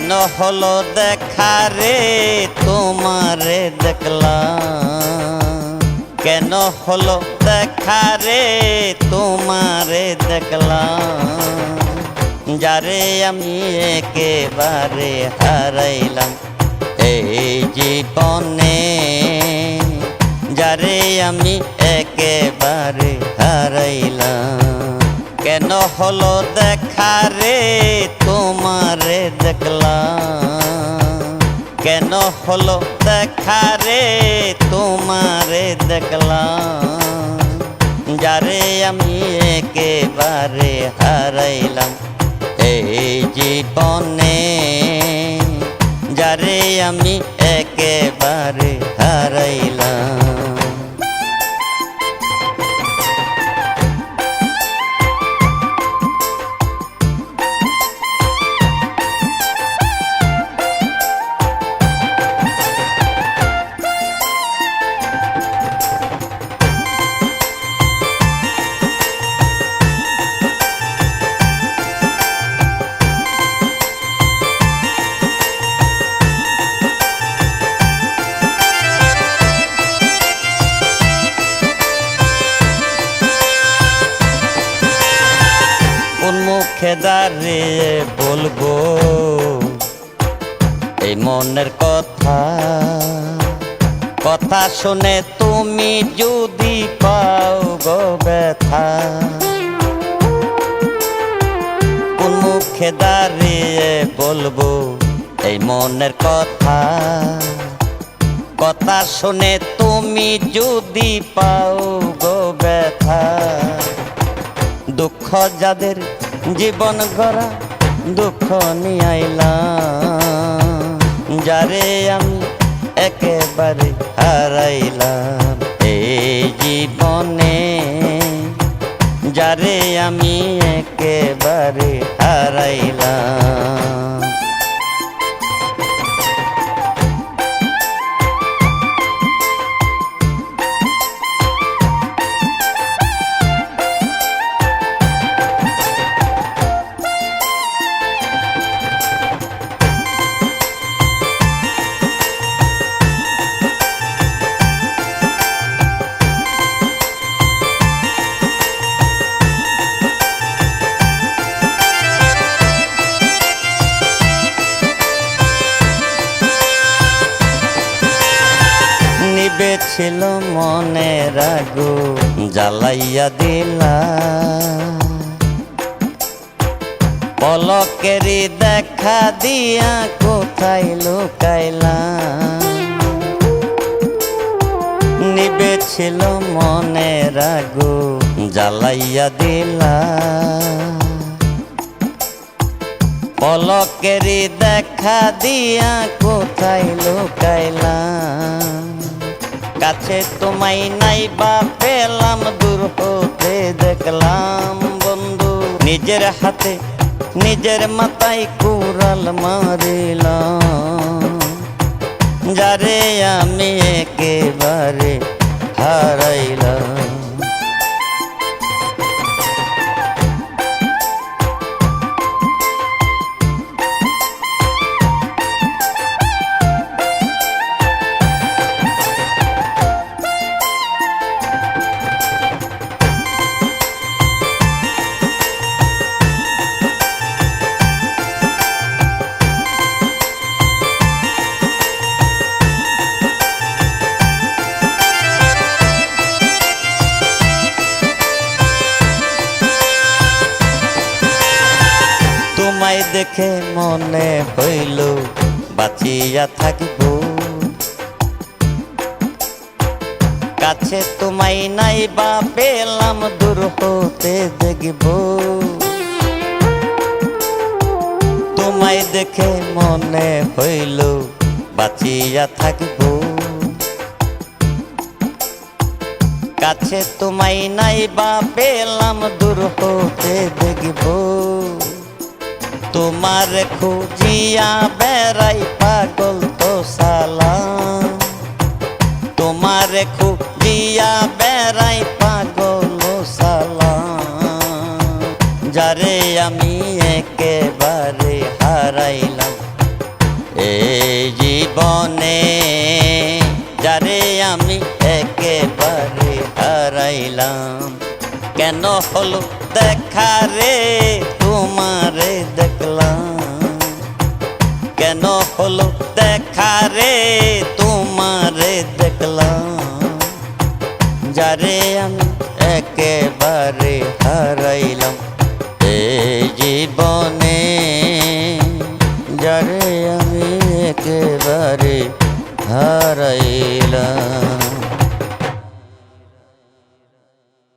কেন হলো দেখা রে তোমারে দেখলাম, কেন হলো দেখা রে তোমারে দেখলাম, যারে আমি একেবারে হারাইলাম এই জীবনে, যারে আমি একেবারে হারাইলাম। কেন হলো দেখা রে তোমারে দেখলাম, কেন হলো দেখা রে তোমারে দেখলাম, যারে আমি একেবারে হারাইলাম এই জীবনে, যারে আমি একেবারে হারাইলাম। মুখে দাঁড়িয়ে বলবো এই মনের কথা, কথা শুনে তুমি যদি পাও গো ব্যথা। কোন মুখে দাঁড়িয়ে বলবো এই মনের কথা, কথা শুনে তুমি যদি পাও গো ব্যথা। দুঃখ যাদের জীবন গড়া দুঃখ নিয়ে আইলাম, যারে আমি একেবারে হারাইলাম এই জীবনে, যারে আমি একেবারে হারাইলাম। ছিল মনের আগুন জ্বালাইয়া দিলা, পলকেরই দেখা দিয়া কোথায় লুকাইলা। নিবেছিল মনের আগুন জ্বালাইয়া দিলা, পলকেরই দেখা দিয়া কোথায় লুকাইলা। কাছে তোমায় নাই বা পেলাম, দূর হতে দেখলাম বন্ধু, নিজের হাতে নিজের মাথায় কুড়াল মারিলাম, যারে আমি একেবারে হারাইলাম। তোমায় দেখে মনে হইল বাঁচিয়া থাকিব, কাছে তোমায় নাই বা পেলাম, দূর হতে দেখব। তোমায় দেখে মনে হইল বাঁচিয়া থাকিব, কাছে তোমায় নাই বা পেলাম, দূর হতে দেখব। তোমার খুঁজিয়া বেড়াই পাগল তো সালাম, তোমার খুঁজিয়া বেড়াই পাগল সালাম, যারে আমি একেবারে হারাইলাম এই জীবনে যারে আমি একেবারে হারাইলাম। কেন হলো দেখা রে তোমারে দেখলাম, কেন হলো দেখা রে তোমারে দেখলাম, যারে আমি একেবারে হারাইলাম। এই জীবনে যারে আমি একেবারে হারাইলাম।